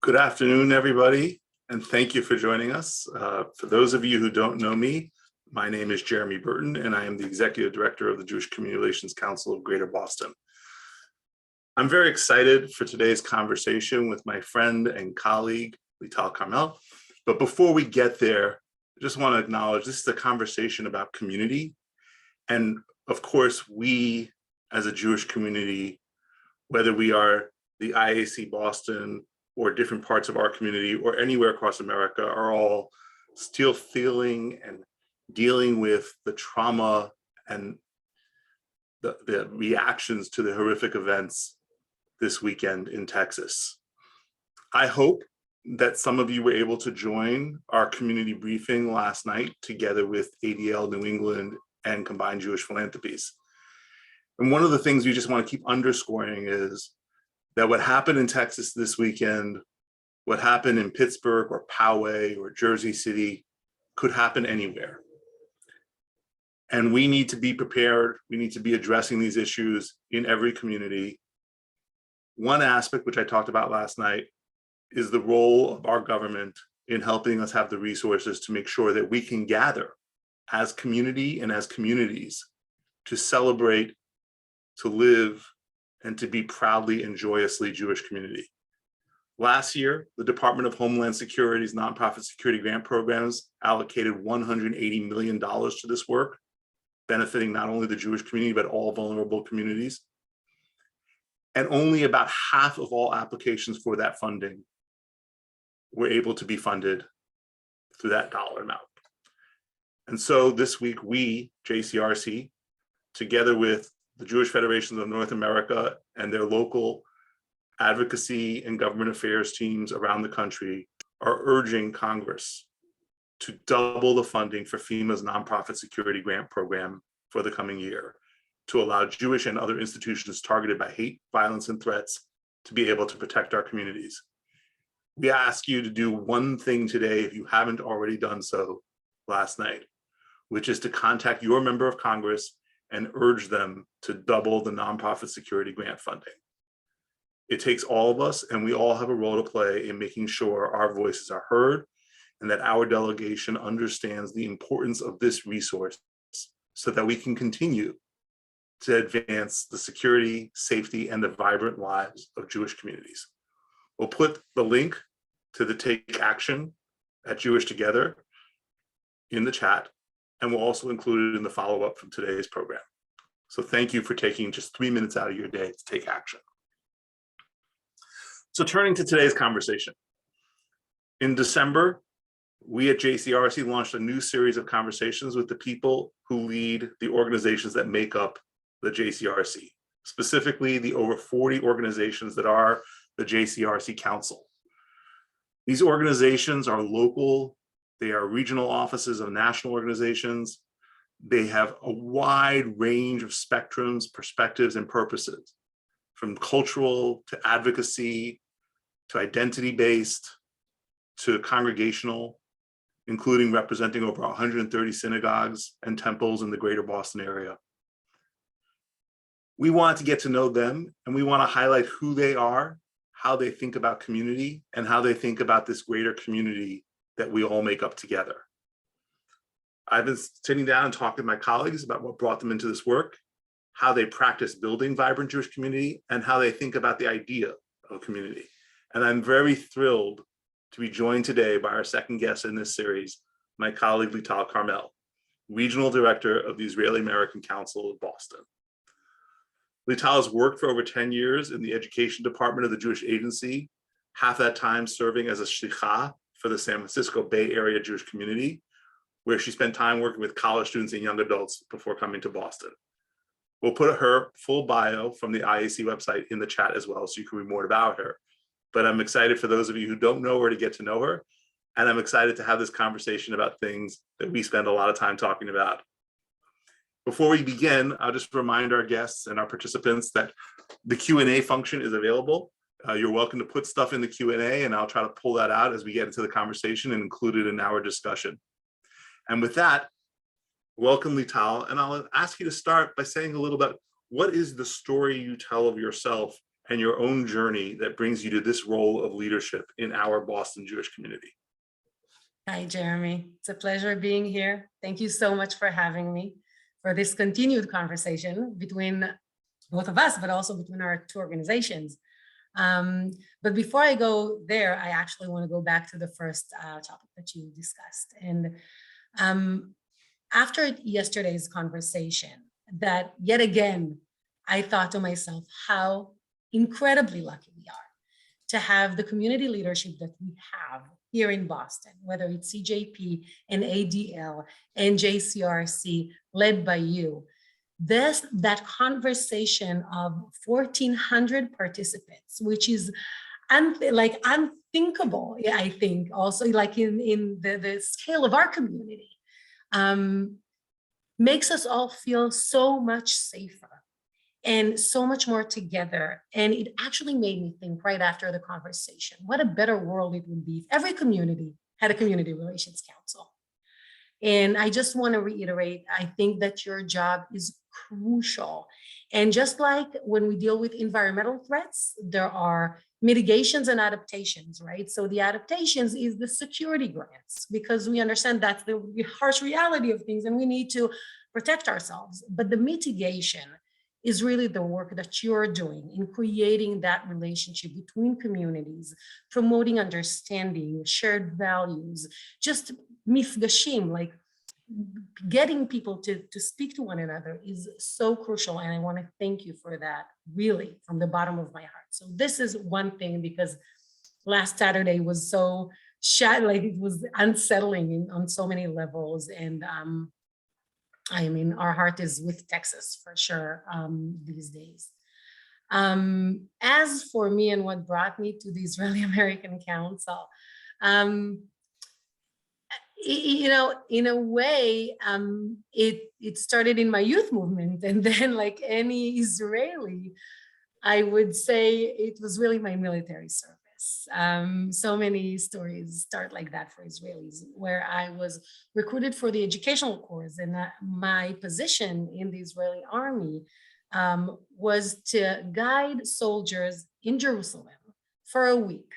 Good afternoon, everybody, and thank you for joining us. For those of you who don't know me, my name is Jeremy Burton, and I am the Executive Director of the Jewish Community Relations Council of Greater Boston. I'm very excited for today's conversation with my friend and colleague, Lital Carmel. But before we get there, I just want to acknowledge this is a conversation about community. And of course, we as a Jewish community, whether we are the IAC Boston or different parts of our community or anywhere across America, are all still feeling and dealing with the trauma and the reactions to the horrific events this weekend in Texas. I hope that some of you were able to join our community briefing last night together with ADL New England and Combined Jewish Philanthropies. And one of the things we just want to keep underscoring is that what happened in Texas this weekend, what happened in Pittsburgh or Poway or Jersey City could happen anywhere. And we need to be prepared. We need to be addressing these issues in every community. One aspect, which I talked about last night, is the role of our government in helping us have the resources to make sure that we can gather as community and as communities to celebrate, to live, and to be proudly and joyously Jewish community. Last year, the Department of Homeland Security's nonprofit security grant programs allocated $180 million to this work, benefiting not only the Jewish community, but all vulnerable communities. And only about half of all applications for that funding were able to be funded through that dollar amount. And so this week, we, JCRC, together with the Jewish Federations of North America and their local advocacy and government affairs teams around the country, are urging Congress to double the funding for FEMA's nonprofit security grant program for the coming year, to allow Jewish and other institutions targeted by hate, violence, and threats to be able to protect our communities. We ask you to do one thing today, if you haven't already done so last night, which is to contact your member of Congress and urge them to double the nonprofit security grant funding. It takes all of us, and we all have a role to play in making sure our voices are heard and that our delegation understands the importance of this resource so that we can continue to advance the security, safety, and the vibrant lives of Jewish communities. We'll put the link to the Take Action at Jewish Together in the chat, and we'll also include it in the follow-up from today's program. So thank you for taking just 3 minutes out of your day to take action. So turning to today's conversation. In December, we at JCRC launched a new series of conversations with the people who lead the organizations that make up the JCRC, specifically the over 40 organizations that are the JCRC Council. These organizations are local, they are regional offices of national organizations. They have a wide range of spectrums, perspectives, and purposes, from cultural to advocacy, to identity-based, to congregational, including representing over 130 synagogues and temples in the greater Boston area. We want to get to know them, and we want to highlight who they are, how they think about community, and how they think about this greater community that we all make up together. I've been sitting down and talking to my colleagues about what brought them into this work, how they practice building vibrant Jewish community, and how they think about the idea of community. And I'm very thrilled to be joined today by our second guest in this series, my colleague Lital Carmel, Regional Director of the Israeli American Council of Boston. Lital has worked for over 10 years in the education department of the Jewish Agency, half that time serving as a shlichah for the San Francisco Bay Area Jewish community, where she spent time working with college students and young adults before coming to Boston. We'll put her full bio from the IAC website in the chat as well, so you can read more about her. But I'm excited for those of you who don't know her to get to know her, and I'm excited to have this conversation about things that we spend a lot of time talking about. Before we begin, I'll just remind our guests and our participants that the Q&A function is available. You're welcome to put stuff in the Q&A, and I'll try to pull that out as we get into the conversation and include it in our discussion. And with that, welcome, Lital, and I'll ask you to start by saying a little bit, what is the story you tell of yourself and your own journey that brings you to this role of leadership in our Boston Jewish community. Hi, Jeremy. It's a pleasure being here. Thank you so much for having me for this continued conversation between both of us, but also between our two organizations. But before I go there, I actually want to go back to the first topic that you discussed. And after yesterday's conversation, that yet again, I thought to myself how incredibly lucky we are to have the community leadership that we have here in Boston, whether it's CJP and ADL and JCRC led by you. That conversation of 1,400 participants, which is unthinkable, I think, also like in the scale of our community, makes us all feel so much safer and so much more together. And it actually made me think right after the conversation, what a better world it would be if every community had a community relations council. And I just want to reiterate, I think that your job is crucial. And just like when we deal with environmental threats, there are mitigations and adaptations, right? So the adaptations is the security grants, because we understand that's the harsh reality of things and we need to protect ourselves. But the mitigation is really the work that you're doing in creating that relationship between communities, promoting understanding, shared values, just mifgashim, like getting people to speak to one another is so crucial. And I want to thank you for that, really, from the bottom of my heart. So this is one thing, because last Saturday was so like it was unsettling on so many levels. And I mean, our heart is with Texas for sure these days. As for me and what brought me to the Israeli American Council, you know, in a way, it started in my youth movement, and then, like any Israeli, I would say it was really my military service. So many stories start like that for Israelis, where I was recruited for the educational corps, and my position in the Israeli army was to guide soldiers in Jerusalem for a week.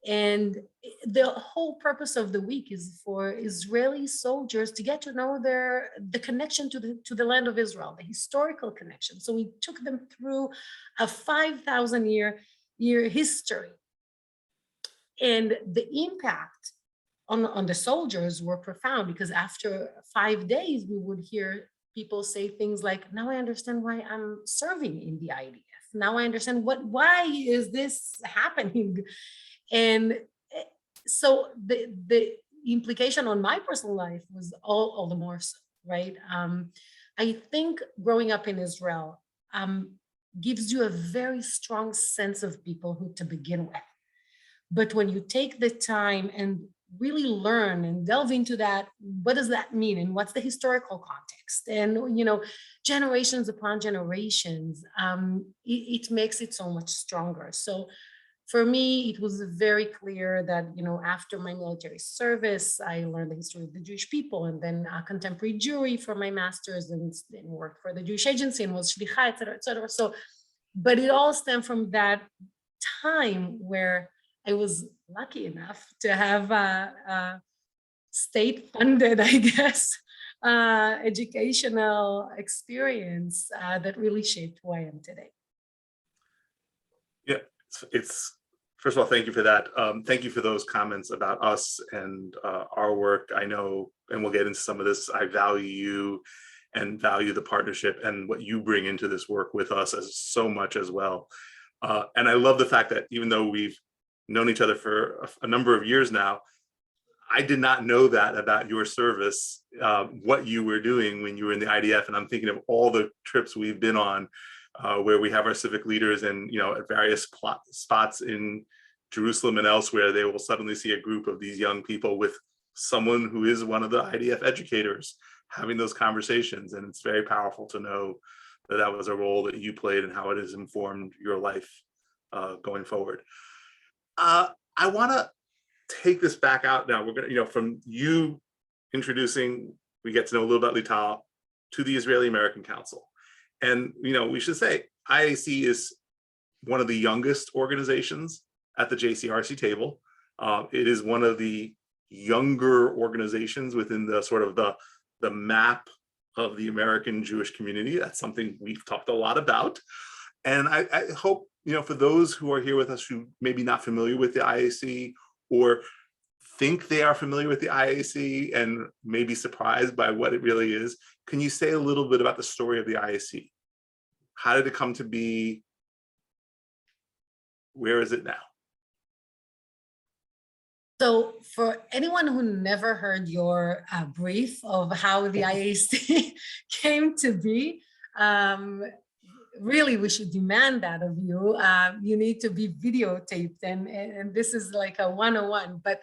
And the whole purpose of the week is for Israeli soldiers to get to know the connection to the land of Israel, the historical connection. So we took them through a 5,000 year history. And the impact on the soldiers were profound, because after 5 days, we would hear people say things like, now I understand why I'm serving in the IDF. Now I understand why is this happening? And so the implication on my personal life was all the more so, right? I think growing up in Israel gives you a very strong sense of peoplehood to begin with. But when you take the time and really learn and delve into that, what does that mean? And what's the historical context? And, you know, generations upon generations, it makes it so much stronger. So for me, it was very clear that, you know, after my military service, I learned the history of the Jewish people, and then contemporary Jewry for my master's, and worked for the Jewish Agency and was shlicha, et cetera, et cetera. So, but it all stemmed from that time where I was lucky enough to have a state-funded, I guess, educational experience that really shaped who I am today. Yeah, it's first of all, thank you for that. Thank you for those comments about us and our work. I know, and we'll get into some of this, I value you and value the partnership and what you bring into this work with us as so much as well. And I love the fact that even though we've known each other for a number of years now, I did not know that about your service, what you were doing when you were in the IDF. And I'm thinking of all the trips we've been on where we have our civic leaders, and, you know, at various spots in Jerusalem and elsewhere, they will suddenly see a group of these young people with someone who is one of the IDF educators having those conversations. And it's very powerful to know that that was a role that you played and how it has informed your life going forward. I want to take this back out now. We're going to, you know, from you introducing, we get to know a little about Lital, to the Israeli American Council. And, you know, we should say IAC is one of the youngest organizations at the JCRC table. It is one of the younger organizations within the sort of the map of the American Jewish community. That's something we've talked a lot about. And I hope, for those who are here with us who maybe not familiar with the IAC or think they are familiar with the IAC and may be surprised by what it really is, can you say a little bit about the story of the IAC? How did it come to be? Where is it now? So for anyone who never heard your brief of how the IAC came to be, really, we should demand that of you. You need to be videotaped, and this is like a 101. But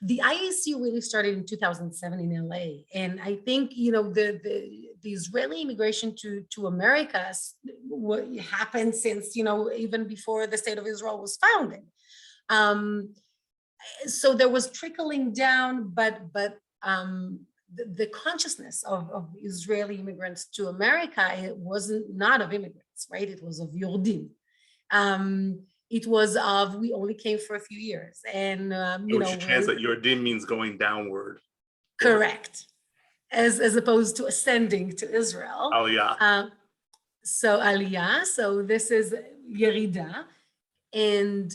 the IAC really started in 2007 in LA. And I think, the Israeli immigration to America what happened since, even before the state of Israel was founded. So there was trickling down, but the consciousness of Israeli immigrants to America, it wasn't not of immigrants, right? It was of Yordim. It was of, we only came for a few years. And, we should translate Yordim means going downward. Correct. As opposed to ascending to Israel. Aliyah. So Aliyah, so this is Yerida. And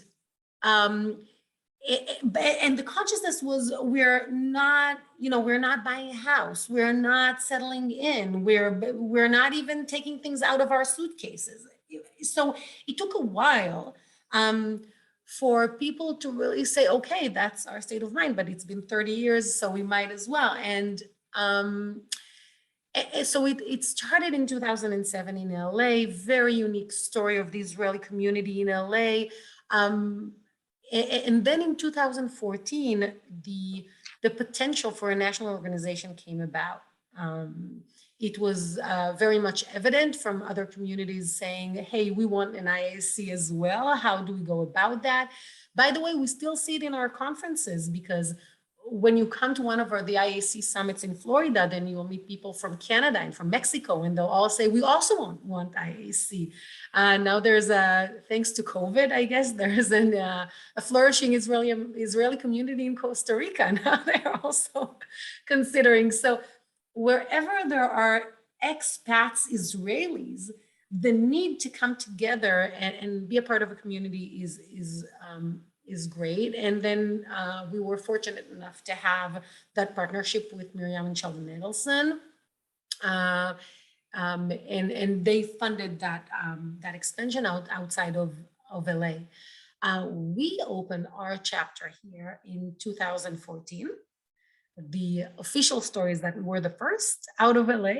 the consciousness was, we're not buying a house, we're not settling in, we're not even taking things out of our suitcases. So it took a while for people to really say, okay, that's our state of mind, but it's been 30 years, so we might as well. And so it started in 2007 in LA, very unique story of the Israeli community in LA. And then in 2014, the potential for a national organization came about. It was very much evident from other communities saying, hey, we want an IAC as well. How do we go about that? By the way, we still see it in our conferences, because when you come to one of the IAC summits in Florida, then you will meet people from Canada and from Mexico, and they'll all say, we also want IAC. Now there's thanks to COVID, I guess, there's a flourishing Israeli community in Costa Rica. Now they're also considering. So wherever there are expats, Israelis, the need to come together and be a part of a community is great. And then we were fortunate enough to have that partnership with Miriam and Sheldon Edelson. And they funded that expansion outside of LA. We opened our chapter here in 2014. The official story is that we were the first out of LA.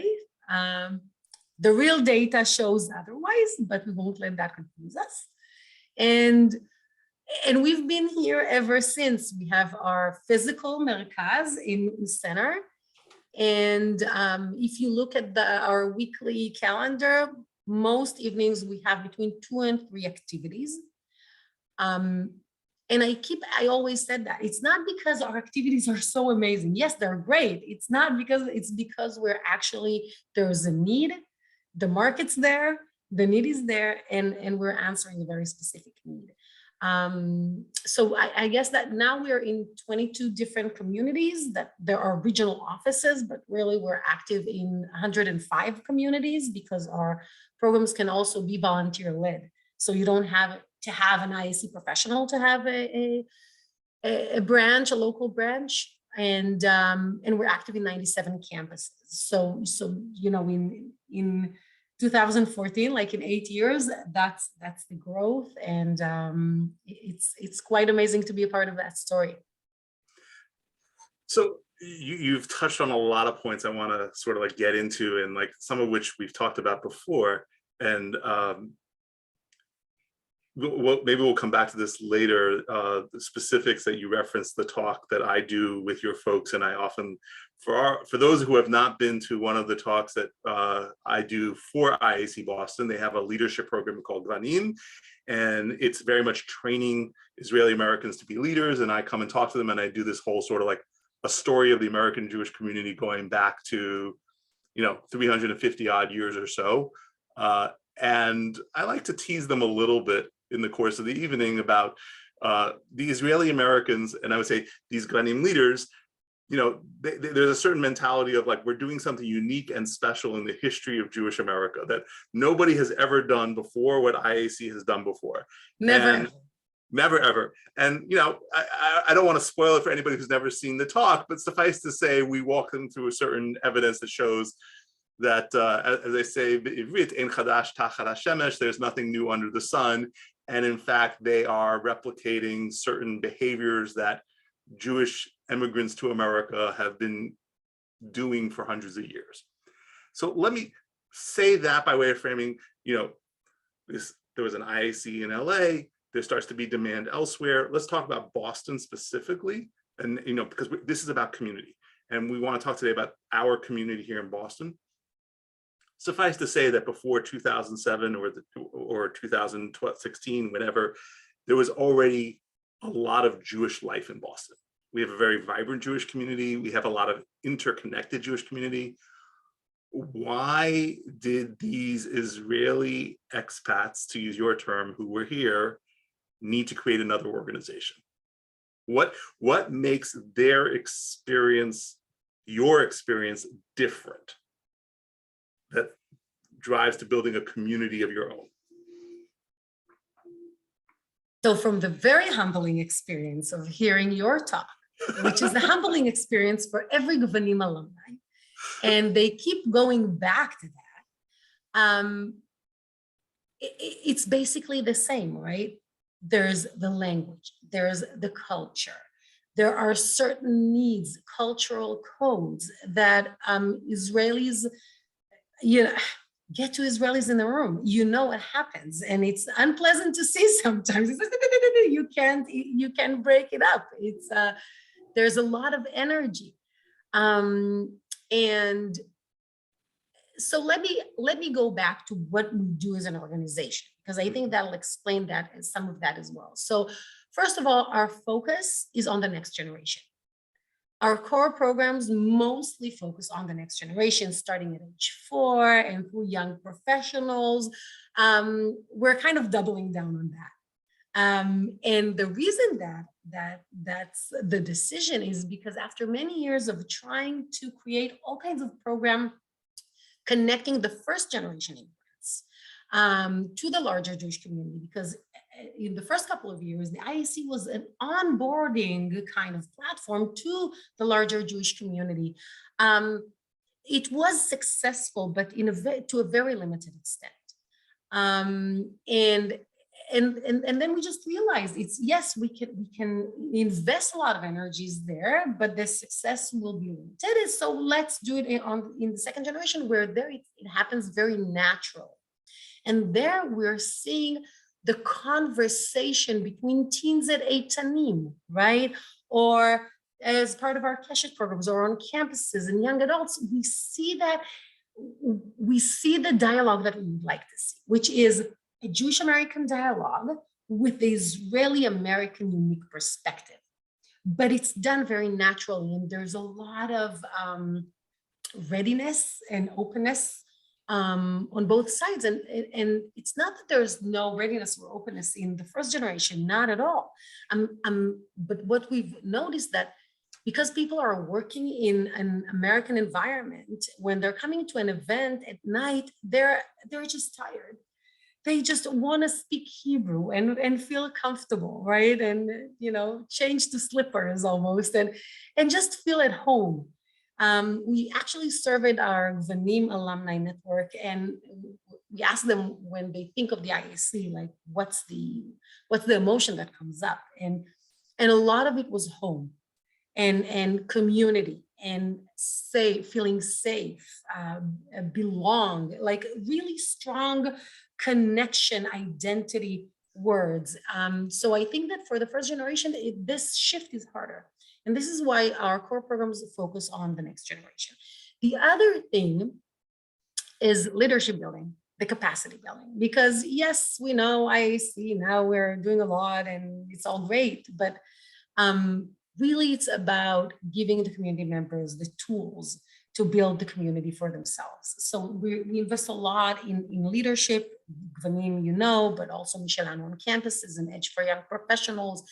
The real data shows otherwise, but we won't let that confuse us. And we've been here ever since. We have our physical merkaz in center. And if you look at our weekly calendar, most evenings we have between 2 and 3 activities. And I always said that it's not because our activities are so amazing. Yes, they're great. It's because we're actually, there's a need, the market's there, the need is there, and we're answering a very specific need. So I guess that now we're in 22 different communities, that there are regional offices, but really we're active in 105 communities, because our programs can also be volunteer led. So you don't have to have an IAC professional to have a branch, a local branch, and we're active in 97 campuses. So in 2014, like in 8 years, that's the growth, and it's quite amazing to be a part of that story. So you've touched on a lot of points I want to sort of like get into, and like some of which we've talked about before, and maybe we'll come back to this later. The specifics that you referenced, the talk that I do with your folks, and I often, for those who have not been to one of the talks that I do for IAC Boston, they have a leadership program called Gvanim, and it's very much training Israeli Americans to be leaders. And I come and talk to them, and I do this whole sort of like a story of the American Jewish community going back to 350 odd years or so. And I like to tease them a little bit in the course of the evening about the Israeli Americans, and I would say these Ghanim leaders, you know, there's a certain mentality of like, we're doing something unique and special in the history of Jewish America that nobody has ever done before what IAC has done before. Never. And never, ever. And, you know, I don't want to spoil it for anybody who's never seen the talk, but suffice to say, we walk them through a certain evidence that shows that, as they say, there's nothing new under the sun. And in fact, they are replicating certain behaviors that Jewish immigrants to America have been doing for hundreds of years. So let me say that by way of framing, you know, there was an IAC in LA, there starts to be demand elsewhere. Let's talk about Boston specifically. And, you know, because this is about community and we want to talk today about our community here in Boston. Suffice to say that before 2007 or 2016, whenever, there was already a lot of Jewish life in Boston. We have a very vibrant Jewish community. We have a lot of interconnected Jewish community. Why did these Israeli expats, to use your term, who were here, need to create another organization? What makes their experience, your experience, different that drives to building a community of your own? So from the very humbling experience of hearing your talk, which is a humbling experience for every Gvanim alumni, and they keep going back to that, it's basically the same, right? There's the language, there's the culture, there are certain needs, cultural codes that Israelis, you know, get to Israelis in the room, you know what happens, and it's unpleasant to see sometimes. It's like, you can't break it up. It's there's a lot of energy, and so let me go back to what we do as an organization, because I think that'll explain that and some of that as well. So first of all, our focus is on the next generation. Our core programs mostly focus on the next generation, starting at age 4 and through young professionals. We're kind of doubling down on that. And the reason that's the decision is because after many years of trying to create all kinds of programs connecting the first generation immigrants to the larger Jewish community, because in the first couple of years, the IAC was an onboarding kind of platform to the larger Jewish community. It was successful, but to a very limited extent. And then we just realized yes, we can invest a lot of energies there, but the success will be limited. So let's do it in the second generation, where it happens very natural. And there we're seeing the conversation between teens at Eitanim, right? Or as part of our Keshet programs or on campuses and young adults, we see the dialogue that we would like to see, which is a Jewish-American dialogue with the Israeli-American unique perspective. But it's done very naturally, and there's a lot of readiness and openness on both sides. And it's not that there's no readiness or openness in the first generation, not at all. But what we've noticed that because people are working in an American environment, when they're coming to an event at night, they're just tired. They just want to speak Hebrew and feel comfortable, right? And, you know, change to slippers almost and just feel at home. We actually surveyed our Gvanim alumni network, and we asked them when they think of the IAC, like what's the emotion that comes up, and a lot of it was home and community and feeling safe, belong, like really strong connection, identity words. So I think that for the first generation, this shift is harder. And this is why our core programs focus on the next generation. The other thing is leadership building, the capacity building, because yes, we know IAC, now we're doing a lot and it's all great, but really it's about giving the community members the tools to build the community for themselves. So we invest a lot in leadership, Gvanim, you know, but also Michelano on campuses and Edge for Young Professionals,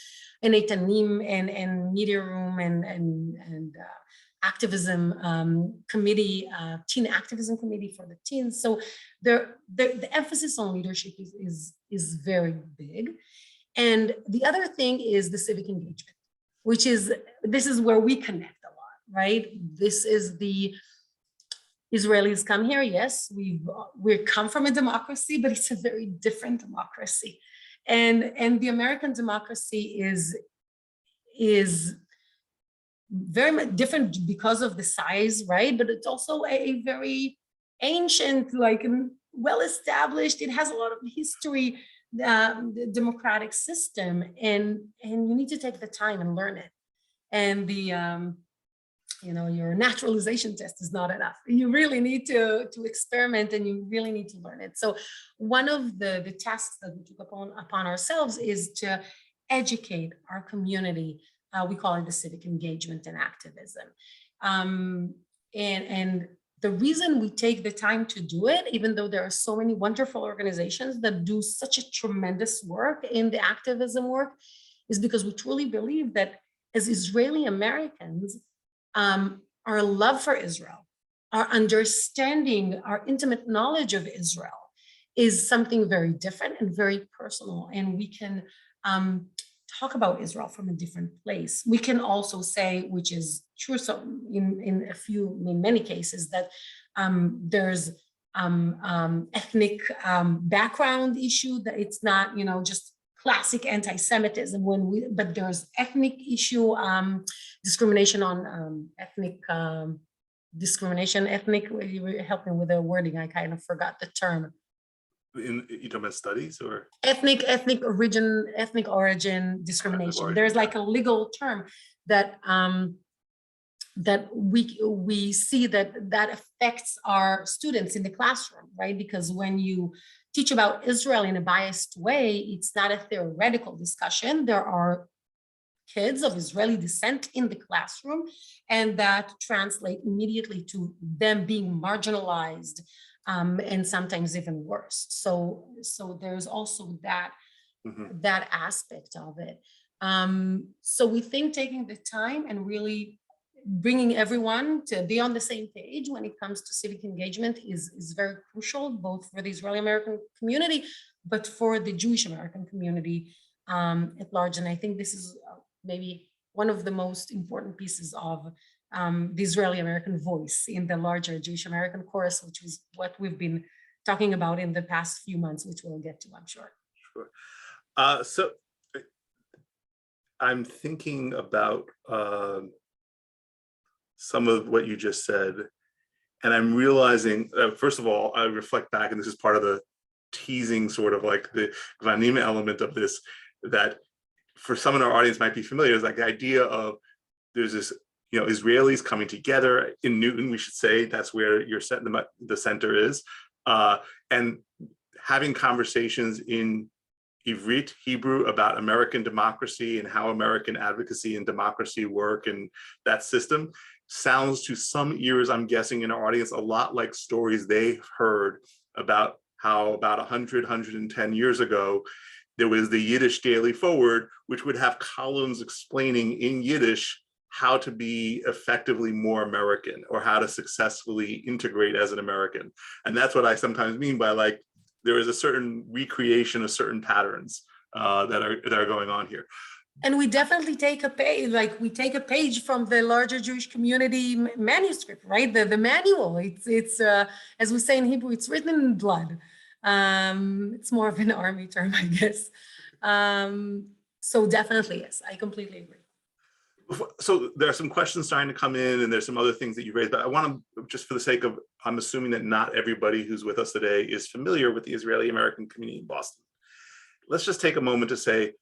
and Etanim and Media Room and activism committee, teen activism committee for the teens. So the emphasis on leadership is very big. And the other thing is the civic engagement, which is, this is where we connect a lot, right? This is the Israelis come here. Yes, we come from a democracy, but it's a very different democracy. And the American democracy is very much different because of the size, right? But it's also a very ancient, like well-established, it has a lot of history, the democratic system, and you need to take the time and learn it. And the your naturalization test is not enough. You really need to experiment, and you really need to learn it. So one of the tasks that we took upon ourselves is to educate our community. We call it the civic engagement and activism. And the reason we take the time to do it, even though there are so many wonderful organizations that do such a tremendous work in the activism work, is because we truly believe that as Israeli Americans, our love for Israel, our understanding, our intimate knowledge of Israel is something very different and very personal. And we can talk about Israel from a different place. We can also say, which is true, so in many cases, that there's ethnic background issue, that it's not, just classic anti-Semitism but there's ethnic issue, discrimination on ethnic discrimination, you were helping with the wording, I kind of forgot the term. You talking about studies or? Ethnic origin discrimination. There's like a legal term that that we see that affects our students in the classroom, right? Because when you teach about Israel in a biased way, it's not a theoretical discussion. There are kids of Israeli descent in the classroom, and that translates immediately to them being marginalized, and sometimes even worse. So there's also that that aspect of it. So we think taking the time and really bringing everyone to be on the same page when it comes to civic engagement is very crucial, both for the Israeli American community, but for the Jewish American community at large. And I think this is maybe one of the most important pieces of the Israeli American voice in the larger Jewish American chorus, which is what we've been talking about in the past few months, which we'll get to, I'm sure. Sure. So I'm thinking about some of what you just said, and I'm realizing, first of all, I reflect back, and this is part of the teasing, sort of like the Gvanim element of this, that for some in our audience might be familiar, is like the idea of there's this, Israelis coming together in Newton, we should say, that's where the center is, and having conversations in Ivrit, Hebrew, about American democracy and how American advocacy and democracy work, and that system sounds to some ears, I'm guessing, in our audience, a lot like stories they've heard about how about 110 years ago, there was the Yiddish Daily Forward, which would have columns explaining in Yiddish how to be effectively more American, or how to successfully integrate as an American. And that's what I sometimes mean by, like, there is a certain recreation of certain patterns that are going on here. And we definitely take a page from the larger Jewish community manuscript, right? The manual. It's as we say in Hebrew, it's written in blood. It's more of an army term, I guess. So definitely, yes, I completely agree. So there are some questions starting to come in, and there's some other things that you raised, but I want to, just for the sake of, I'm assuming that not everybody who's with us today is familiar with the Israeli American community in Boston. Let's just take a moment to say,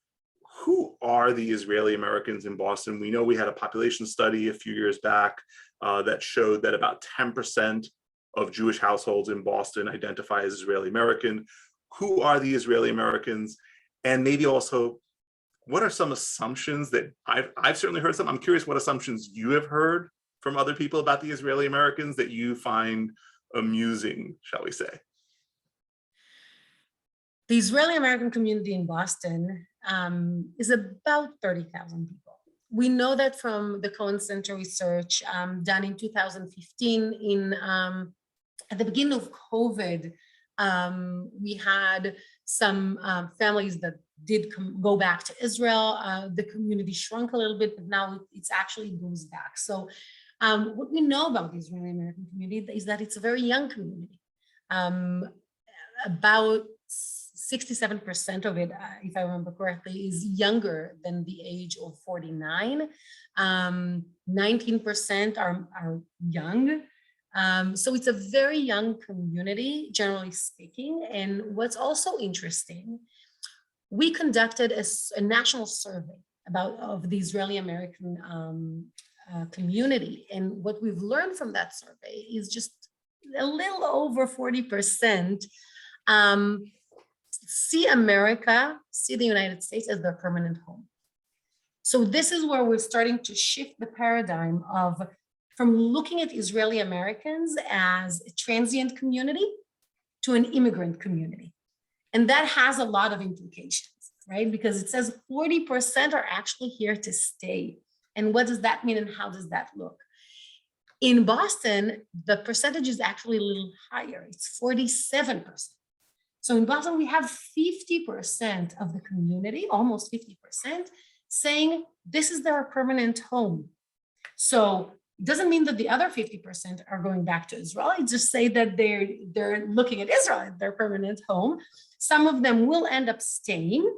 who are the Israeli Americans in Boston? We know we had a population study a few years back that showed that about 10% of Jewish households in Boston identify as Israeli American. Who are the Israeli Americans? And maybe also, what are some assumptions that I've certainly heard some? I'm curious what assumptions you have heard from other people about the Israeli Americans that you find amusing, shall we say? The Israeli American community in Boston is about 30,000 people. We know that from the Cohen Center research done in 2015 at the beginning of COVID, we had some families that did go back to Israel. The community shrunk a little bit, but now it's actually goes back. So what we know about the Israeli American community is that it's a very young community. About 67% of it, if I remember correctly, is younger than the age of 49. 19% are young. So it's a very young community, generally speaking. And what's also interesting, we conducted a national survey of the Israeli American community. And what we've learned from that survey is just a little over 40% see America, see the United States as their permanent home. So this is where we're starting to shift the paradigm from looking at Israeli Americans as a transient community to an immigrant community. And that has a lot of implications, right? Because it says 40% are actually here to stay. And what does that mean and how does that look? In Boston, the percentage is actually a little higher. It's 47%. So in Boston, we have 50% of the community, almost 50%, saying this is their permanent home. So it doesn't mean that the other 50% are going back to Israel. It just say that they're looking at Israel as their permanent home. Some of them will end up staying.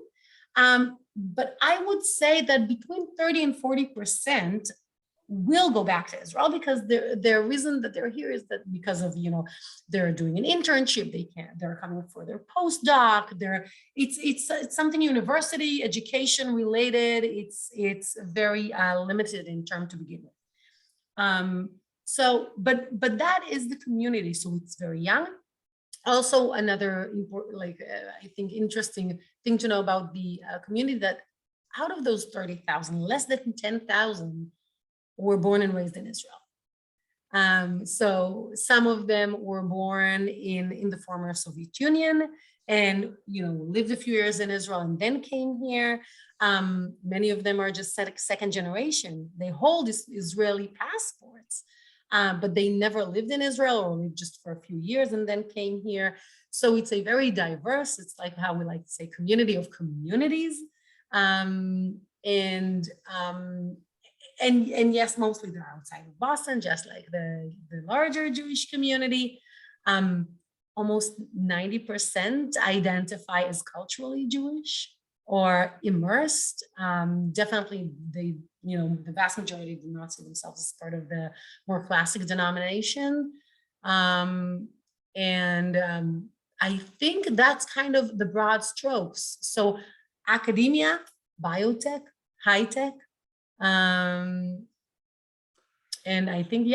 But I would say that between 30 and 40% will go back to Israel because their reason that they're here is that because of, they're doing an internship, they're coming for their postdoc, it's something university, education related, it's very limited in term to begin with. But that is the community, so it's very young. Also, another important, I think interesting thing to know about the community that out of those 30,000, less than 10,000 were born and raised in Israel. So some of them were born in the former Soviet Union and lived a few years in Israel and then came here. Many of them are just second generation. They hold Israeli passports, but they never lived in Israel or lived just for a few years and then came here. So it's a very diverse, it's like how we like to say community of communities. And yes, mostly they're outside of Boston, just like the larger Jewish community. Almost 90% identify as culturally Jewish or immersed. Definitely, the vast majority do not see themselves as part of the more classic denomination. I think that's kind of the broad strokes. So academia, biotech, high tech, and I think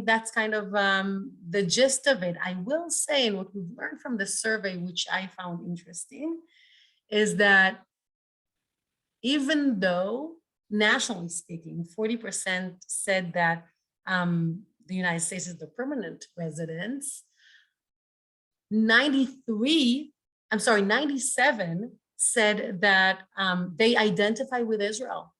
that's kind of the gist of it. I will say, and what we've learned from the survey, which I found interesting, is that even though nationally speaking, 40% said that the United States is the permanent residence, 97 said that they identify with Israel.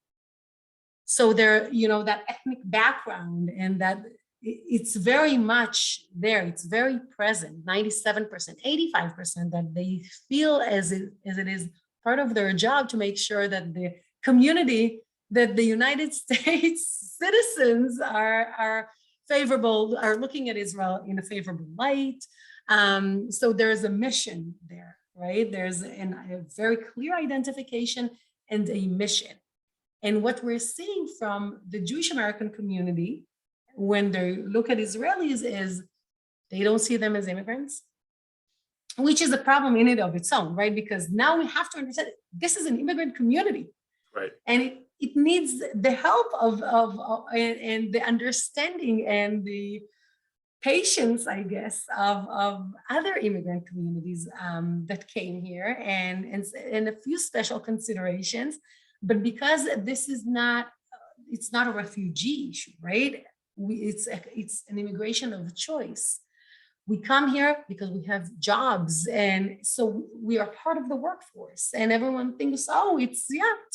So there, that ethnic background and that it's very much there. It's very present, 97%, 85% that they feel as it is part of their job to make sure that the community, that the United States citizens are favorable, are looking at Israel in a favorable light. So there's a mission there, right? There's a very clear identification and a mission. And what we're seeing from the Jewish American community when they look at Israelis is they don't see them as immigrants, which is a problem in and of its own, right? Because now we have to understand this is an immigrant community, right? And it needs the help and the understanding and the patience, I guess, of other immigrant communities that came here and a few special considerations. But because this is not, it's not a refugee issue, right? It's an immigration of choice. We come here because we have jobs, and so we are part of the workforce. And everyone thinks, oh, it's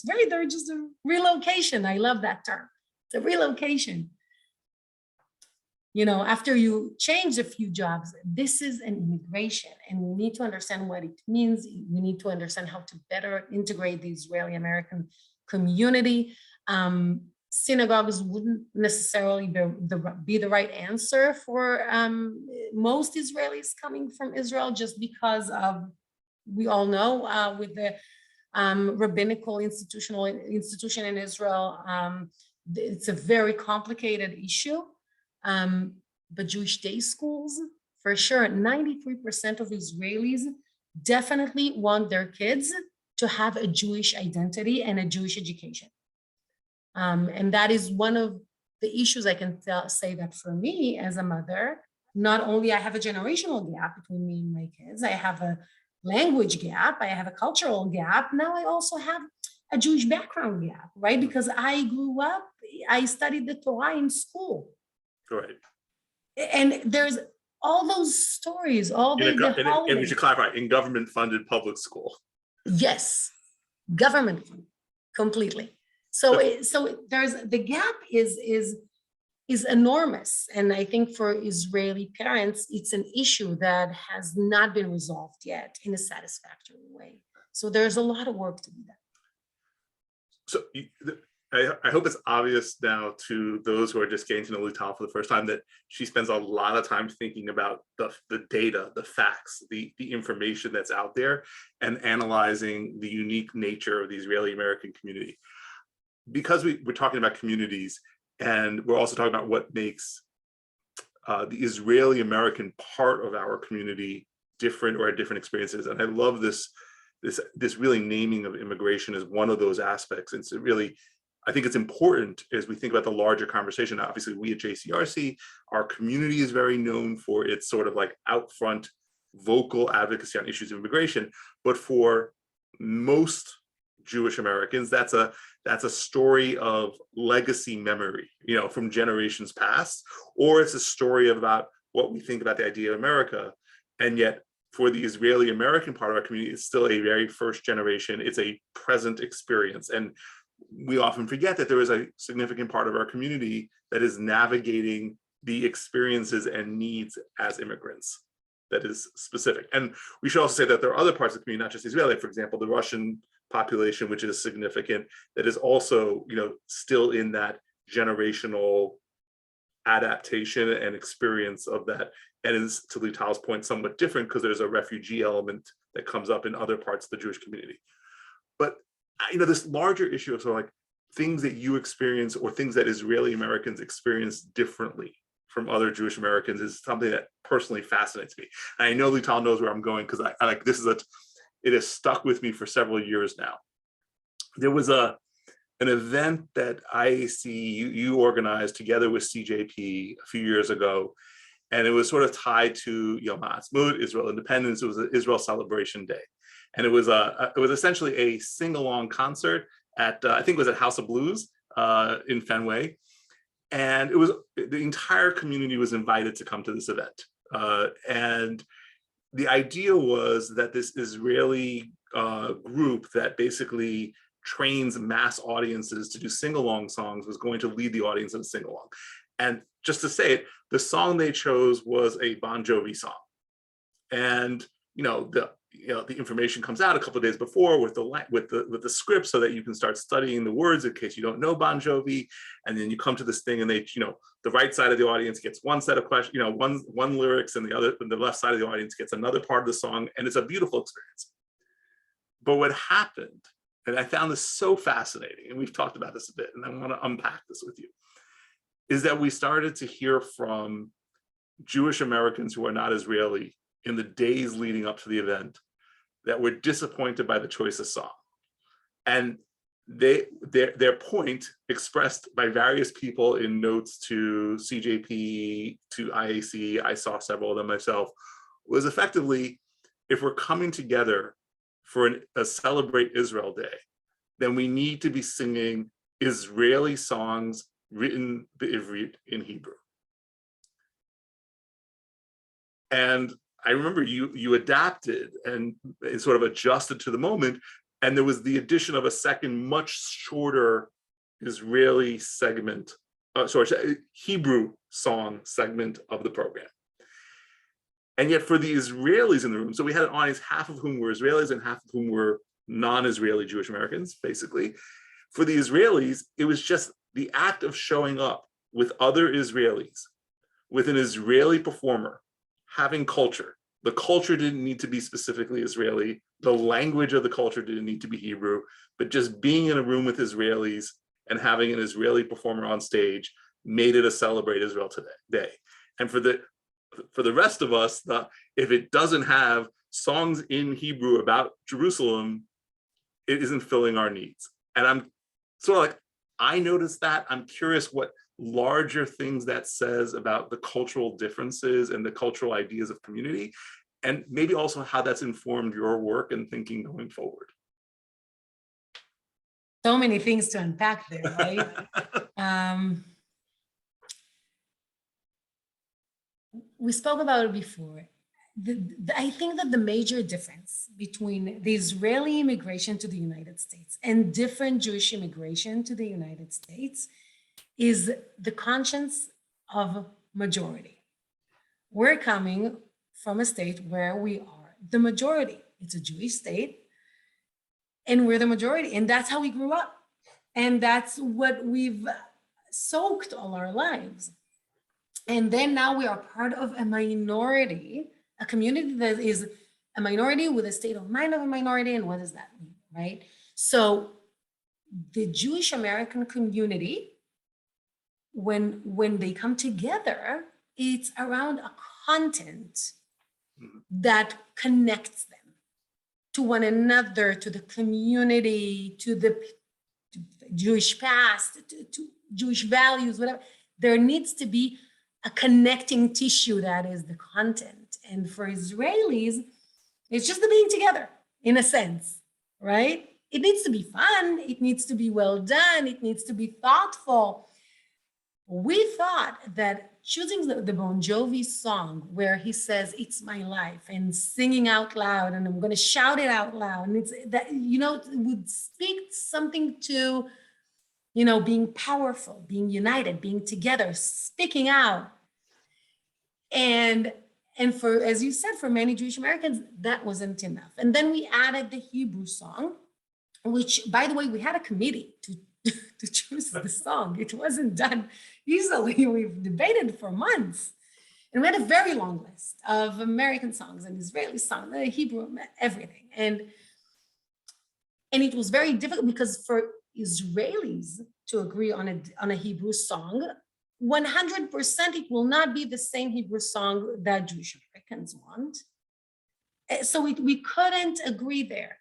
very, they're just a relocation. I love that term. It's a relocation. You know, after you change a few jobs, this is an immigration, and we need to understand what it means. We need to understand how to better integrate the Israeli American community. Synagogues wouldn't necessarily be the right answer for most Israelis coming from Israel, just because of, we all know, with the rabbinical institution in Israel, it's a very complicated issue. But Jewish day schools, for sure, 93% of Israelis definitely want their kids to have a Jewish identity and a Jewish education. And that is one of the issues. I can say that for me as a mother, not only I have a generational gap between me and my kids, I have a language gap, I have a cultural gap. Now I also have a Jewish background gap, right? Because I grew up, I studied the Torah in school. Right. And there's all those stories, all and we holidays. should clarify, in government-funded public school. Yes, government completely. So there's, the gap is enormous. And I think for Israeli parents, it's an issue that has not been resolved yet in a satisfactory way. So there's a lot of work to be done. So I hope it's obvious now to those who are just getting to know Lital for the first time that she spends a lot of time thinking about the data, the facts, the information that's out there, and analyzing the unique nature of the Israeli American community. Because we're talking about communities, and we're also talking about what makes the Israeli American part of our community different, or different experiences. And I love this really naming of immigration as one of those aspects. And so really, I think it's important as we think about the larger conversation. Obviously, we at JCRC, our community is very known for its sort of like out front vocal advocacy on issues of immigration. But for most Jewish Americans, that's a story of legacy memory, you know, from generations past, or it's a story about what we think about the idea of America. And yet, for the Israeli American part of our community, it's still a very first generation. It's a present experience. And we often forget that there is a significant part of our community that is navigating the experiences and needs as immigrants that is specific. And we should also say that there are other parts of the community, not just Israeli, for example, the Russian population, which is significant, that is also, you know, still in that generational adaptation and experience of that. And is, to Lital's point, somewhat different because there's a refugee element that comes up in other parts of the Jewish community. But you know, this larger issue of sort of like things that you experience or things that Israeli Americans experience differently from other Jewish Americans is something that personally fascinates me. And I know Lital knows where I'm going, because I like, this is it has stuck with me for several years now. There was an event that IAC, you organized together with CJP a few years ago, and it was sort of tied to Yom HaAtzmaut, Israel independence. It was an Israel Celebration Day. And it was essentially a sing-along concert at, I think it was at House of Blues in Fenway. And it was, the entire community was invited to come to this event. And the idea was that this Israeli group that basically trains mass audiences to do sing-along songs was going to lead the audience in a sing-along. And just to say it, the song they chose was a Bon Jovi song. And the information comes out a couple of days before with the script, so that you can start studying the words in case you don't know Bon Jovi. And then you come to this thing, and they, the right side of the audience gets one set of questions, one lyrics, and the left side of the audience gets another part of the song, and it's a beautiful experience. But what happened, and I found this so fascinating, and we've talked about this a bit, and I want to unpack this with you, is that we started to hear from Jewish Americans who are not Israeli in the days leading up to the event that were disappointed by the choice of song. And their point, expressed by various people in notes to CJP, to IAC, I saw several of them myself, was effectively, if we're coming together for a Celebrate Israel Day, then we need to be singing Israeli songs written Ivrit in Hebrew. And I remember you adapted and sort of adjusted to the moment, and there was the addition of a second, much shorter Israeli segment, Hebrew song segment of the program. And yet for the Israelis in the room, so we had an audience, half of whom were Israelis and half of whom were non-Israeli Jewish Americans, basically. For the Israelis, it was just the act of showing up with other Israelis, with an Israeli performer, having culture. The culture didn't need to be specifically Israeli. The language of the culture didn't need to be Hebrew, but just being in a room with Israelis and having an Israeli performer on stage made it a Celebrate Israel Day. And for the rest of us, if it doesn't have songs in Hebrew about Jerusalem, it isn't filling our needs. And I'm sort of like, I noticed that. I'm curious what larger things that says about the cultural differences and the cultural ideas of community, and maybe also how that's informed your work and thinking going forward. So many things to unpack there, right? We spoke about it before. I think that the major difference between the Israeli immigration to the United States and different Jewish immigration to the United States is the conscience of majority. We're coming from a state where we are the majority. It's a Jewish state, and we're the majority, and that's how we grew up. And that's what we've soaked all our lives. And then now we are part of a minority, a community that is a minority with a state of mind of a minority. And what does that mean, right? So the Jewish American community, when they come together, it's around a content that connects them to one another, to the community, to the Jewish past, to Jewish values, whatever. There needs to be a connecting tissue that is the content. And for Israelis, it's just the being together, in a sense, right? It needs to be fun. It needs to be well done. It needs to be thoughtful. We thought that choosing the Bon Jovi song where he says, "It's my life," and singing out loud, and I'm going to shout it out loud, and it's that, it would speak something to, being powerful, being united, being together, speaking out. And for, as you said, for many Jewish Americans, that wasn't enough. And then we added the Hebrew song, which, by the way, we had a committee to choose the song. It wasn't done easily. We've debated for months. And we had a very long list of American songs and Israeli songs, Hebrew, everything. And it was very difficult because for Israelis to agree on a Hebrew song, 100% it will not be the same Hebrew song that Jewish Americans want. So we couldn't agree there.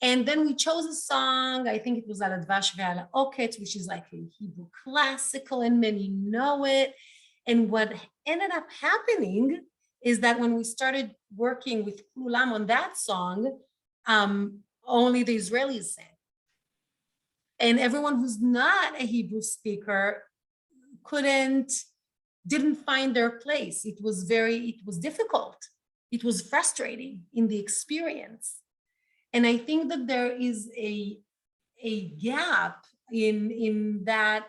And then we chose a song, I think it was Al Advash Ve'al Oket, which is like a Hebrew classical, and many know it. And what ended up happening is that when we started working with Kulam on that song, only the Israelis sang. And everyone who's not a Hebrew speaker didn't find their place. It was difficult. It was frustrating in the experience. And I think that there is a gap in that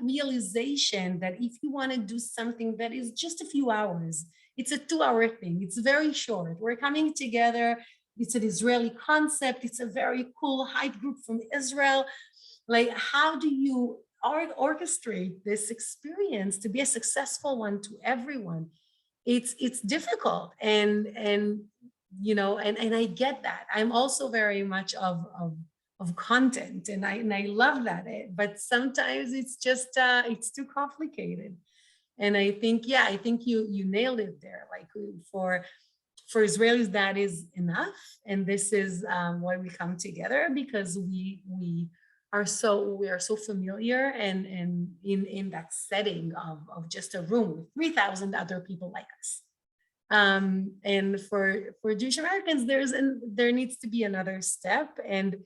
realization that if you want to do something that is just a few hours, it's a 2-hour thing. It's very short. We're coming together. It's an Israeli concept. It's a very cool hype group from Israel. Like, how do you orchestrate this experience to be a successful one to everyone? It's difficult, and I get that. I'm also very much of content, and I love that. But sometimes it's just it's too complicated. And I think you nailed it there. Like for Israelis, that is enough, and this is why we come together, because we are so familiar and in that setting of just a room with 3,000 other people like us. And for Jewish Americans, there needs to be another step. And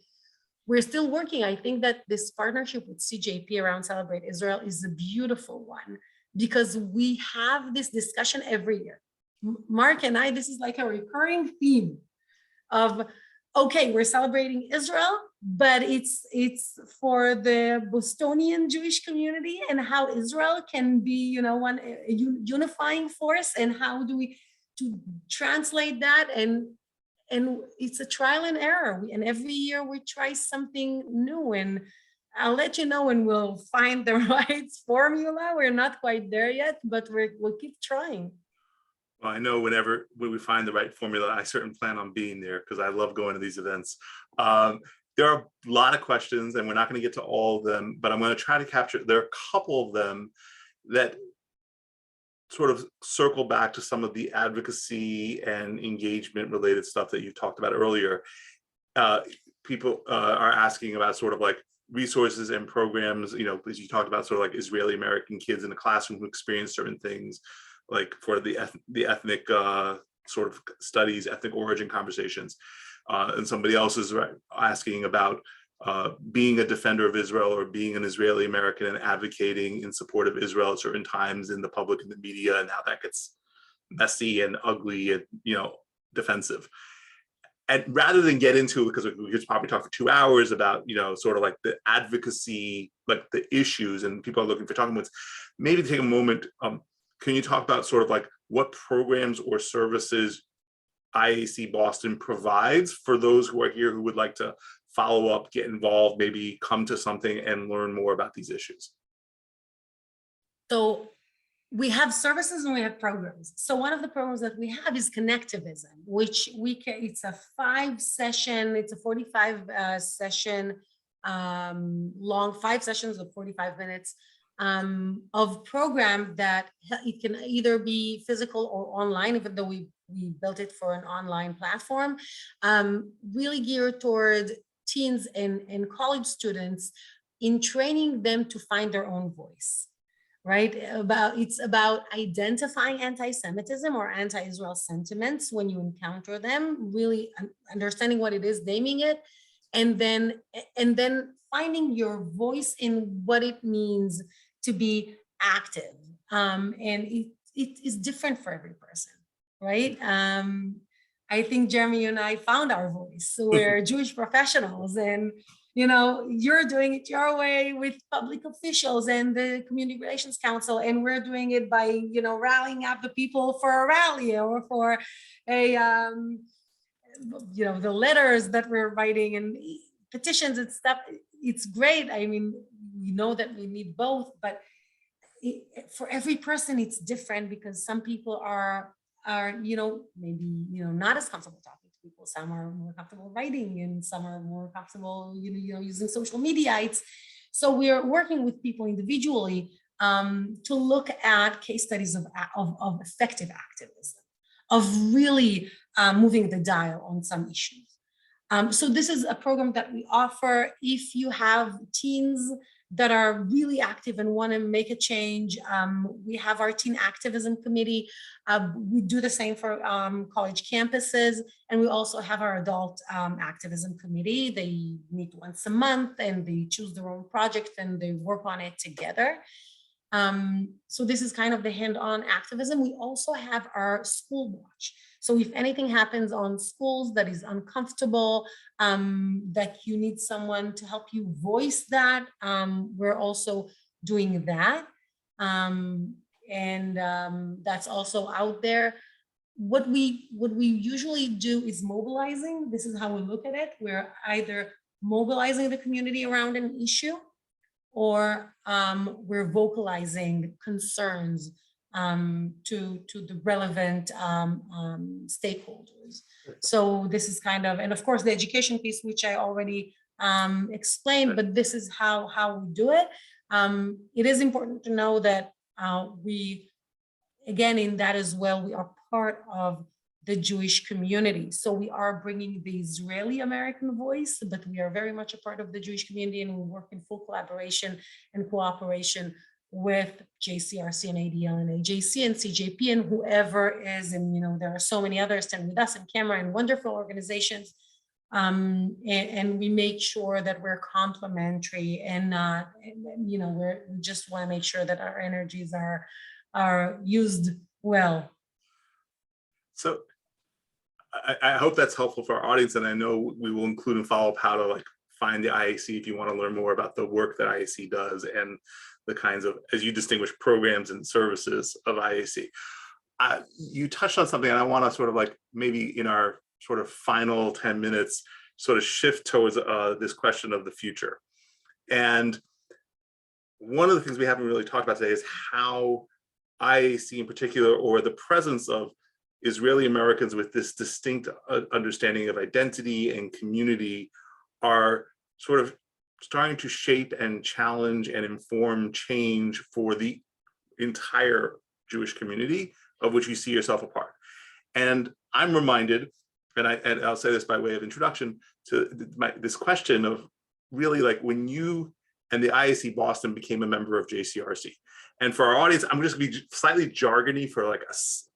we're still working. I think that this partnership with CJP around Celebrate Israel is a beautiful one because we have this discussion every year. Mark and I, this is like a recurring theme of, okay, we're celebrating Israel, but it's for the Bostonian Jewish community and how Israel can be, one unifying force, and how do we to translate that, and it's a trial and error. And every year we try something new, and I'll let you know when we'll find the right formula. We're not quite there yet, but we'll keep trying. Well, I know when we find the right formula, I certainly plan on being there because I love going to these events. There are a lot of questions, and we're not going to get to all of them, but I'm going to try to capture. There are a couple of them that sort of circle back to some of the advocacy and engagement related stuff that you talked about earlier. People are asking about sort of like resources and programs, as you talked about, sort of like Israeli American kids in the classroom who experience certain things, like for the ethnic sort of studies, ethnic origin conversations. And somebody else is asking about being a defender of Israel or being an Israeli American and advocating in support of Israel at certain times in the public and the media, and how that gets messy and ugly and defensive. And rather than get into, because we could probably talk for 2 hours about sort of like the advocacy, like the issues, and people are looking for talking points, maybe take a moment. Can you talk about sort of like what programs or services IAC Boston provides for those who are here who would like to follow up, get involved, maybe come to something and learn more about these issues? So we have services and we have programs. So one of the programs that we have is Connectivism, which it's a 5-session, it's a 45 session long, 5 sessions of 45 minutes of program that it can either be physical or online, even though we built it for an online platform, really geared toward teens and college students in training them to find their own voice, right? It's about identifying anti-Semitism or anti-Israel sentiments when you encounter them, really understanding what it is, naming it, and then finding your voice in what it means to be active. And it is different for every person, right? I think Jeremy and I found our voice. So we're Jewish professionals, and you're doing it your way with public officials and the Community Relations Council, and we're doing it by rallying up the people for a rally or for a the letters that we're writing and petitions and stuff. It's great. I mean, we know that we need both, but for every person it's different, because some people are maybe not as comfortable talking to people. Some are more comfortable writing, and some are more comfortable using social media. So we're working with people individually to look at case studies of effective activism, of really moving the dial on some issues. So this is a program that we offer if you have teens that are really active and want to make a change. We have our Teen Activism Committee. We do the same for college campuses. And we also have our Adult Activism Committee. They meet once a month and they choose their own project and they work on it together. So this is kind of the hand-on activism. We also have our school watch. So if anything happens on schools that is uncomfortable, that you need someone to help you voice that, we're also doing that. That's also out there. What we usually do is mobilizing. This is how we look at it. We're either mobilizing the community around an issue, or we're vocalizing concerns to the relevant stakeholders. So this is kind of, and of course the education piece, which I already explained, but this is how we do it. It is important to know that we, again, in that as well, we are part of the Jewish community. So we are bringing the Israeli American voice, but we are very much a part of the Jewish community, and we work in full collaboration and cooperation with JCRC and ADL and AJC and CJP and whoever is, and there are so many others, Stand With Us and Camera and wonderful organizations And we make sure that we're complementary and not, you know, we just want to make sure that our energies are used well. So I hope that's helpful for our audience, and I know we will include and follow up how to like find the IAC if you want to learn more about the work that IAC does and the kinds of, as you distinguish, programs and services of IAC. You touched on something, and I want to sort of like maybe in our sort of final 10 minutes sort of shift towards this question of the future. And one of the things we haven't really talked about today is how IAC in particular, or the presence of Israeli Americans with this distinct understanding of identity and community, are sort of starting to shape and challenge and inform change for the entire Jewish community of which you see yourself a part. And I'm reminded, and I'll say this by way of introduction to this question of really like when you and the IAC Boston became a member of JCRC. And for our audience, I'm just gonna be slightly jargony for like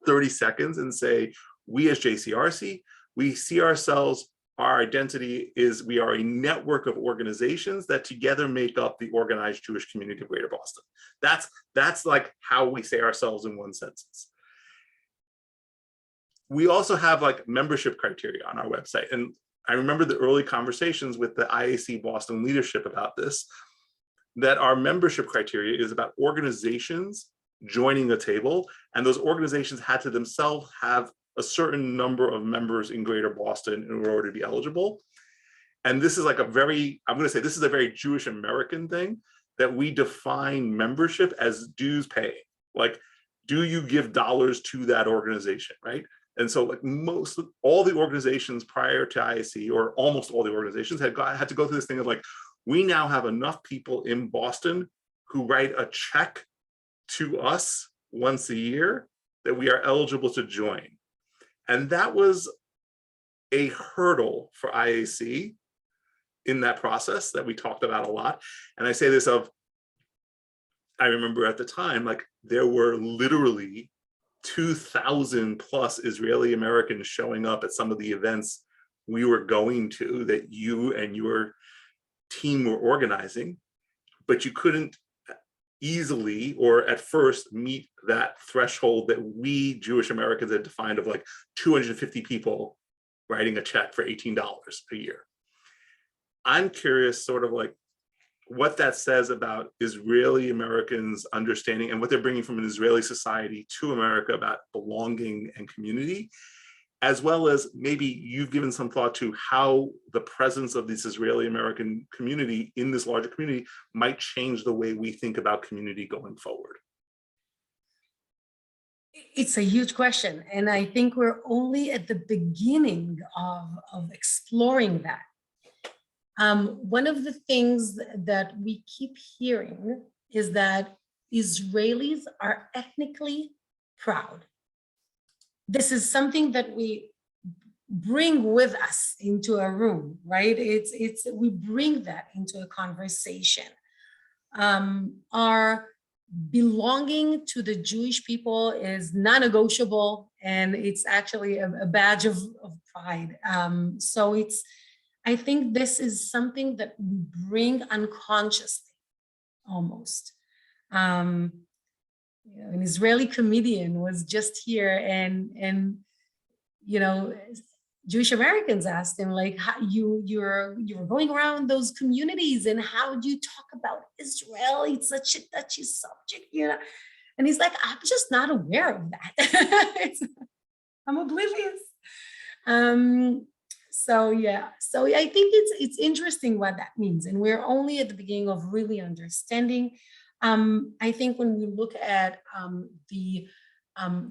30 seconds and say, we as JCRC, we see ourselves, our identity is we are a network of organizations that together make up the organized Jewish community of Greater Boston. That's like how we say ourselves in one sentence. We also have like membership criteria on our website. And I remember the early conversations with the IAC Boston leadership about this, that our membership criteria is about organizations joining the table, and those organizations had to themselves have a certain number of members in Greater Boston in order to be eligible. And this is like a very, I'm gonna say this is a very Jewish American thing, that we define membership as dues paying. Like, do you give dollars to that organization, right? And so like all the organizations prior to IAC, or almost all the organizations had to go through this thing of like, we now have enough people in Boston who write a check to us once a year that we are eligible to join. And that was a hurdle for IAC in that process that we talked about a lot. And I say this I remember at the time, like there were literally 2,000 plus Israeli Americans showing up at some of the events we were going to that you and your team were organizing, but you couldn't easily or at first meet that threshold that we Jewish Americans had defined of like 250 people writing a check for $18 a year. I'm curious sort of like what that says about Israeli Americans understanding and what they're bringing from an Israeli society to America about belonging and community, as well as maybe you've given some thought to how the presence of this Israeli American community in this larger community might change the way we think about community going forward. It's a huge question. And I think we're only at the beginning of exploring that. One of the things that we keep hearing is that Israelis are ethnically proud. This is something that we bring with us into a room, right? We bring that into a conversation. Our belonging to the Jewish people is non-negotiable, and it's actually a badge of pride. So I think this is something that we bring unconsciously, almost. An Israeli comedian was just here, and Jewish Americans asked him, like, how you're going around those communities, and how do you talk about Israel? It's such a touchy subject, And he's like, I'm just not aware of that. I'm oblivious. So I think it's interesting what that means, and we're only at the beginning of really understanding. I think when we look at the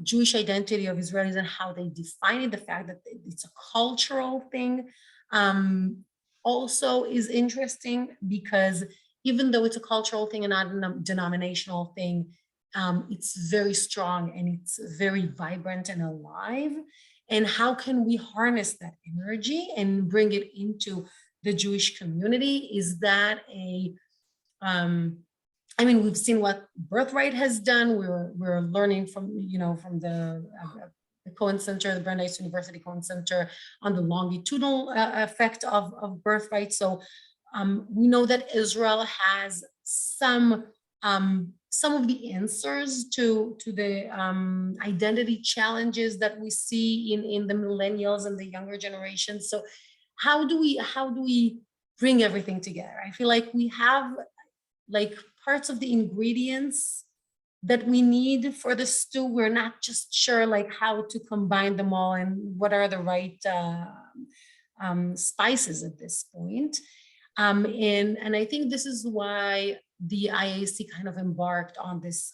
Jewish identity of Israelis and how they define it, the fact that it's a cultural thing also is interesting, because even though it's a cultural thing and not a denominational thing, it's very strong and it's very vibrant and alive. And how can we harness that energy and bring it into the Jewish community? Is that we've seen what Birthright has done. We're learning from the Cohen Center, the Brandeis University Cohen Center, on the longitudinal effect of birthright. So we know that Israel has some of the answers to the identity challenges that we see in the millennials and the younger generations. So how do we bring everything together? I feel like we have like parts of the ingredients that we need for the stew. We're not just sure like how to combine them all and what are the right spices at this point. And I think this is why the IAC kind of embarked on this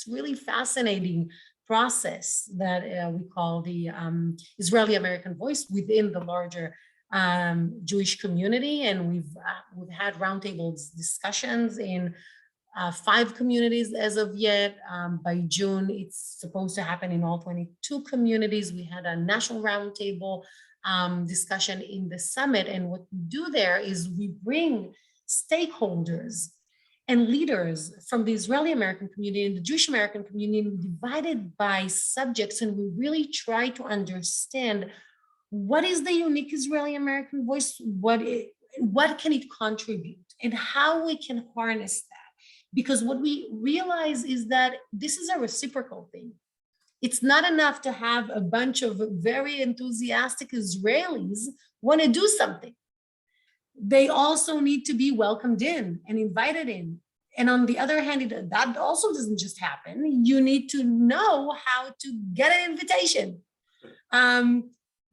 really fascinating process that we call the Israeli American Voice within the larger Jewish community. And we've had roundtables discussions in 5 communities as of yet. By June, it's supposed to happen in all 22 communities. We had a national roundtable discussion in the summit. And what we do there is we bring stakeholders and leaders from the Israeli American community and the Jewish American community, divided by subjects. And we really try to understand what is the unique Israeli American voice, what can it contribute, and how we can harness that. Because what we realize is that this is a reciprocal thing. It's not enough to have a bunch of very enthusiastic Israelis want to do something. They also need to be welcomed in and invited in. And on the other hand, that also doesn't just happen. You need to know how to get an invitation.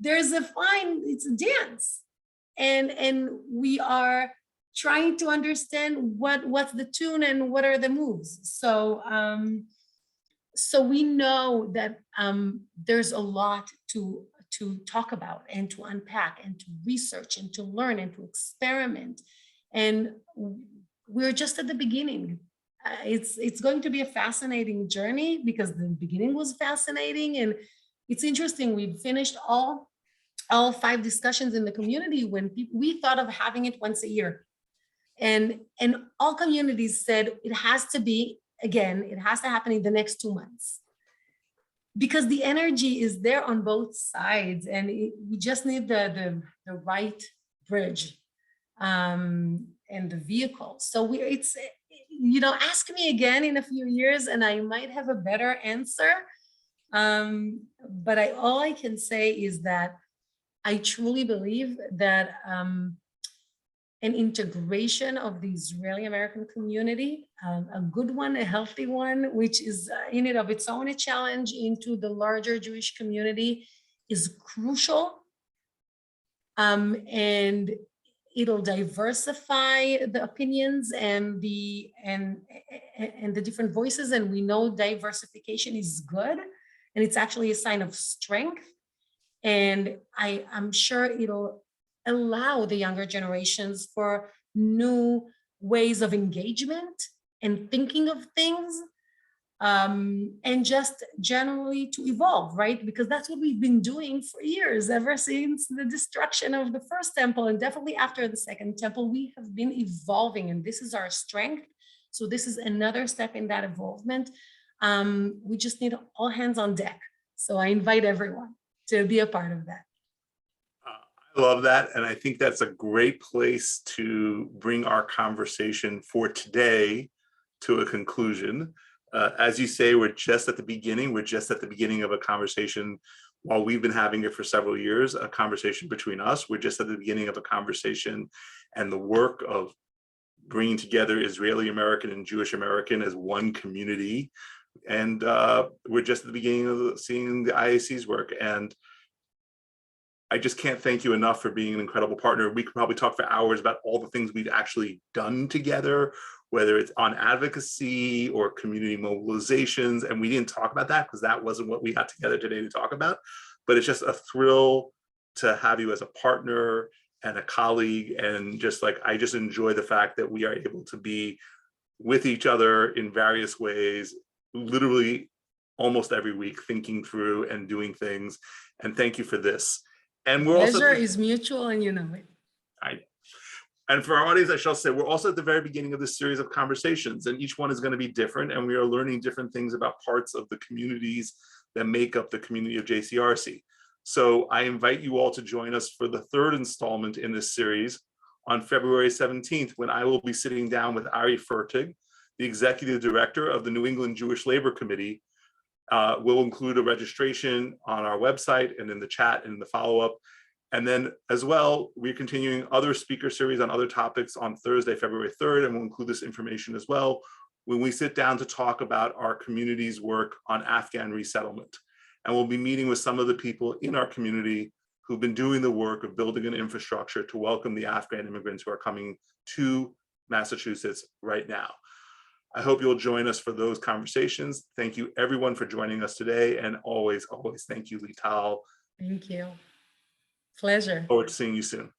It's a dance. And we are trying to understand what's the tune and what are the moves. So we know that there's a lot to talk about and to unpack and to research and to learn and to experiment. And we're just at the beginning. It's going to be a fascinating journey because the beginning was fascinating. And it's interesting, we finished all 5 discussions in the community when we thought of having it once a year. And all communities said it has to happen in the next 2 months. Because the energy is there on both sides, and we just need the right bridge and the vehicle. So ask me again in a few years and I might have a better answer. But all I can say is that I truly believe that an integration of the Israeli American community, a good one, a healthy one, which is in and of its own a challenge, into the larger Jewish community is crucial. And it'll diversify the opinions and the different voices. And we know diversification is good, and it's actually a sign of strength. And I'm sure it'll allow the younger generations for new ways of engagement and thinking of things, and just generally to evolve, right? Because that's what we've been doing for years, ever since the destruction of the first temple, and definitely after the second temple, we have been evolving, and this is our strength. So this is another step in that evolvement. We just need all hands on deck. So I invite everyone to be a part of that. I love that. And I think that's a great place to bring our conversation for today to a conclusion. As you say, we're just at the beginning. We're just at the beginning of a conversation. While we've been having it for several years, a conversation between us, we're just at the beginning of a conversation, and the work of bringing together Israeli American and Jewish American as one community. And we're just at the beginning of seeing the IAC's work. And I just can't thank you enough for being an incredible partner. We could probably talk for hours about all the things we've actually done together, whether it's on advocacy or community mobilizations. And we didn't talk about that because that wasn't what we got together today to talk about. But it's just a thrill to have you as a partner and a colleague. And just like, I just enjoy the fact that we are able to be with each other in various ways, literally almost every week, thinking through and doing things. And thank you for this. And we're Pleasure also is mutual, and you know it. And for our audience, I shall say, we're also at the very beginning of this series of conversations, and each one is going to be different, and we are learning different things about parts of the communities that make up the community of JCRC. So I invite you all to join us for the third installment in this series on February 17th, when I will be sitting down with Ari Fertig, the executive director of the New England Jewish Labor Committee. We'll include a registration on our website and in the chat and in the follow-up. And then as well, we're continuing other speaker series on other topics on Thursday, February 3rd, and we'll include this information as well when we sit down to talk about our community's work on Afghan resettlement. And we'll be meeting with some of the people in our community who've been doing the work of building an infrastructure to welcome the Afghan immigrants who are coming to Massachusetts right now. I hope you'll join us for those conversations. Thank you everyone for joining us today. And always, always thank you, Lital. Thank you. Pleasure. Forward to seeing you soon.